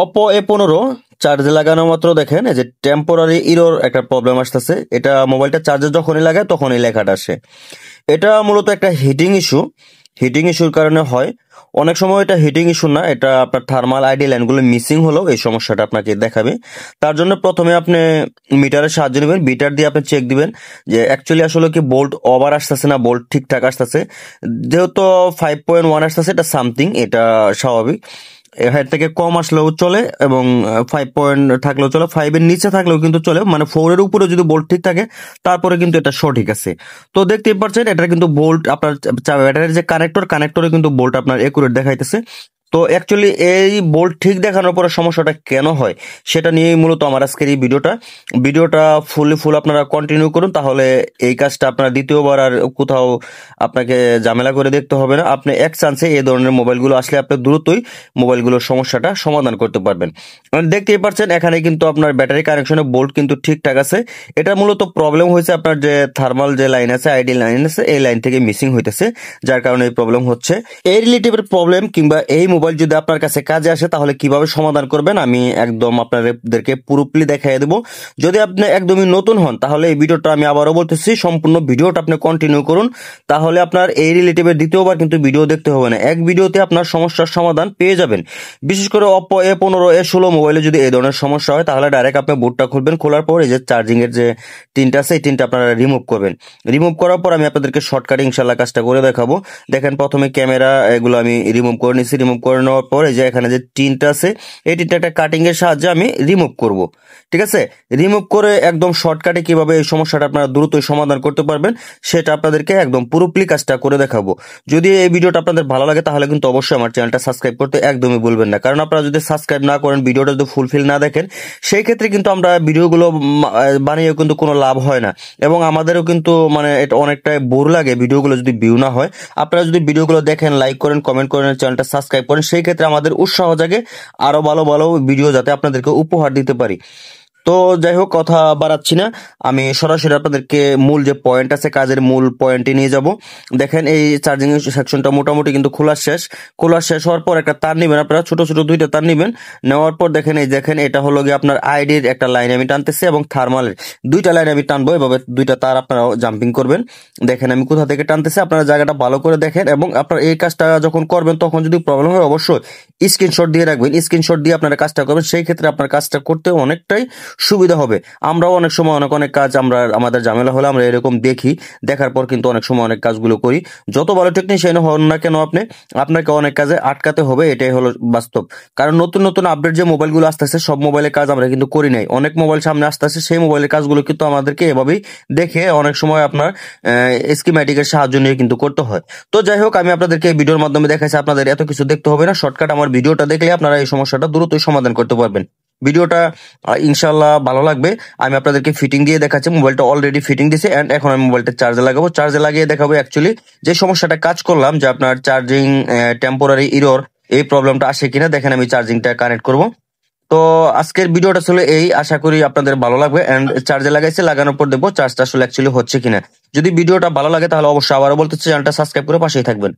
Oppo A15 চার্জে লাগানো মাত্র দেখেন এই যে টেম্পোরারি ইরর একটা প্রবলেম আসতেছে। এটা মোবাইলটা চার্জে যখনই লাগায় তখনই লেখাটা আসে। এটা মূলত একটা হিটিং ইস্যুর কারণে হয়। অনেক সময় এটা হিটিং ইস্যু না, এটা আপনার থার্মাল আইডি লাইনগুলো মিসিং হলেও এই সমস্যাটা আপনাকে দেখাবে। তার জন্য প্রথমে আপনি মিটারের সাহায্য নেবেন, মিটার দিয়ে আপনি চেক দিবেন যে অ্যাকচুয়ালি আসলে কি বোল্ট ওভার আসতেছে না বোল্ট ঠিকঠাক আসতেছে। যেহেতু 5.1 আসতেছে, এটা সামথিং, এটা স্বাভাবিক। এর থেকে কম আসলেও চলে এবং 5 থাকলেও চলে, 5 এর নিচে থাকলেও কিন্তু চলে, মানে 4 এর উপরে যদি বোল্ট ঠিক থাকে তারপরে কিন্তু এটা সঠিক আছে। তো দেখতেই পাচ্ছেন এটা কিন্তু বোল্ট আপনার ব্যাটারির যে কানেক্টরে কিন্তু বোল্ট আপনার একুরেট দেখাইতেছে। তো অ্যাকচুয়ালি এই বোল্ট ঠিক দেখানোর পরে সমস্যাটা কেন হয় সেটা নিয়েই মূলত আমার আজকের এই ভিডিওটা ফুল আপনারা কন্টিনিউ করুন, তাহলে এই কাজটা আপনার দ্বিতীয়বার আর কোথাও আপনাকে ঝামেলা করে দেখতে হবে না। আপনি এক চান্সে এই ধরনের মোবাইলগুলো আসলে আপনি দ্রুতই মোবাইলগুলোর সমস্যাটা সমাধান করতে পারবেন। দেখতেই পাচ্ছেন এখানে কিন্তু আপনার ব্যাটারি কানেকশনে বোল্ট কিন্তু ঠিকঠাক আছে। এটা মূলত প্রবলেম হয়েছে আপনার যে থার্মাল যে লাইন আছে, আইডি লাইন আছে, এই লাইন থেকে মিসিং হইতেছে, যার কারণে এই প্রবলেম হচ্ছে। এই রিলেটিভের প্রবলেম কিংবা এই মোবাইল যদি আপনার কাছে কাজে আসে তাহলে কিভাবে সমাধান করবেন আমি একদম আপনাদেরকে পুরোপুরি দেখাই দেবো। যদি আপনি একদমই নতুন হন তাহলে এই ভিডিওটা আমি আবারও বলতেছি, সম্পূর্ণ ভিডিওটা আপনি কন্টিনিউ করুন, তাহলে আপনার এই রিলেটিভের দ্বিতীয়বার কিন্তু ভিডিও দেখতে হবে না, এক ভিডিওতে আপনার সমস্যার সমাধান পেয়ে যাবেন। বিশেষ করে Oppo A15 A16 মোবাইলে যদি এই ধরনের সমস্যা হয় তাহলে ডাইরেক্ট আপনি বুটটা খুলবেন, খোলার পর এই যে চার্জিং এর যে টিনটা আছে এই টিনটা আপনারা রিমুভ করবেন। রিমুভ করার পর আমি আপনাদেরকে শর্টকাটে ইনশাল্লাহ কাজটা করে দেখাবো। দেখেন প্রথমে ক্যামেরা এগুলো আমি রিমুভ করে নিচ্ছি। রিমুভ করে নেওয়ার পরে যে এখানে যে টিনটা আছে এই টিনটা একটা কাটিং এর সাহায্যে আমি রিমুভ করব। ঠিক আছে, রিমুভ করে একদম শর্টকাটে কিভাবে এই সমস্যাটা আপনারা দ্রুতই সমাধান করতে পারবেন সেটা আপনাদেরকে একদম পুরোপুরি কাজটা করে দেখাবো। যদি এই ভিডিওটা আপনাদের ভালো লাগে তাহলে কিন্তু অবশ্যই আমার চ্যানেলটা সাবস্ক্রাইব করতে একদমই ভুলবেন না, কারণ আপনারা যদি সাবস্ক্রাইব না করেন, ভিডিওটা যদি ফুলফিল না দেখেন, সেই ক্ষেত্রে কিন্তু আমরা ভিডিওগুলো বানিয়ে কিন্তু কোনো লাভ হয় না এবং আমাদেরও কিন্তু মানে এটা অনেকটাই বোর লাগে ভিডিওগুলো যদি ভিউ না হয়। আপনারা যদি ভিডিওগুলো দেখেন, লাইক করেন, কমেন্ট করেন, চ্যানেলটা সাবস্ক্রাইব করেন, সেই ক্ষেত্রে আমাদের উৎসাহ জাগে আরো ভালো ভালো ভিডিও যাতে আপনাদেরকে উপহার দিতে পারি। তো যাই হোক, কথা বাড়াচ্ছি না, আমি সরাসরি আপনাদেরকে মূল যে পয়েন্ট আছে কাজের মূল পয়েন্টে নিয়ে যাব। দেখেন এই চার্জিং সেকশনটা মোটামুটি কিন্তু খোলা শেষ হওয়ার পর একটা তার নিবেন, আপনারা ছোট ছোট দুইটা তার নিবেন। নেওয়ার পর দেখেন এটা হলো গিয়ে আপনার আইডির একটা লাইন আমি টানতেছি এবং থার্মালের দুইটা লাইন আমি টানবো, এভাবে দুইটা তার আপনারা জাম্পিং করবেন। দেখেন আমি কোথা থেকে টানতেছি, আপনারা জায়গাটা ভালো করে দেখেন এবং আপনার এই কাজটা যখন করবেন তখন যদি প্রবলেম হয় অবশ্যই স্ক্রিনশট দিয়ে রাখবেন। স্ক্রিনশট দিয়ে আপনারা কাজটা করবেন, সেই ক্ষেত্রে আপনার কাজটা করতে অনেকটাই সুবিধা হবে। আমরাও অনেক সময় অনেক কাজ আমাদের ঝামেলা হলে আমরা এরকম দেখার পর কিন্তু অনেক সময় অনেক কাজগুলো করি। যত ভালো টেকনিশিয়ান হন না কেন আপনাকে অনেক কাজে আটকাতে হবে, এটাই হলো বাস্তব। কারণ নতুন নতুন আপডেট যে মোবাইলগুলো আসতেছে সব মোবাইলের কাজ আমরা কিন্তু করি নাই, অনেক মোবাইল সামনে আসতেছে, সেই মোবাইলের কাজগুলো কিন্তু আমাদেরকে এভাবেই দেখে অনেক সময় আপনার স্কিম্যাটিকের সাহায্য নিয়ে কিন্তু করতে হয়। তো যাই হোক, আমি আপনাদেরকে এই ভিডিওর মাধ্যমে দেখাইছি, আপনাদের এত কিছু দেখতে হবে না, শর্টকাট আমার ভিডিওটা দেখলে আপনারা এই সমস্যাটা দ্রুতই সমাধান করতে পারবেন। ভিডিওটা ইনশাল্লাহ ভালো লাগবে। আমি আপনাদেরকে ফিটিং দিয়ে দেখাচ্ছি, মোবাইলটা অলরেডি ফিটিং দিয়েছি এন্ড এখন আমি মোবাইলটা চার্জে লাগাবো। চার্জে লাগিয়ে দেখাবো অ্যাকচুয়ালি যে সমস্যাটা কাজ করলাম, যে আপনার চার্জিং টেম্পোরারি ইরর, এই প্রবলেমটা আসে কিনা। দেখেন আমি চার্জিংটা কানেক্ট করব। তো আজকের ভিডিওটা আসলে এই, আশা করি আপনাদের ভালো লাগবে এন্ড চার্জে লাগানোর পর দেখবো চার্জটা আসলে অ্যাকচুয়ালি হচ্ছে কিনা। যদি ভিডিওটা ভালো লাগে তাহলে অবশ্যই আবারও বলতে চাই চ্যানেলটা সাবস্ক্রাইব করে পাশেই থাকবেন।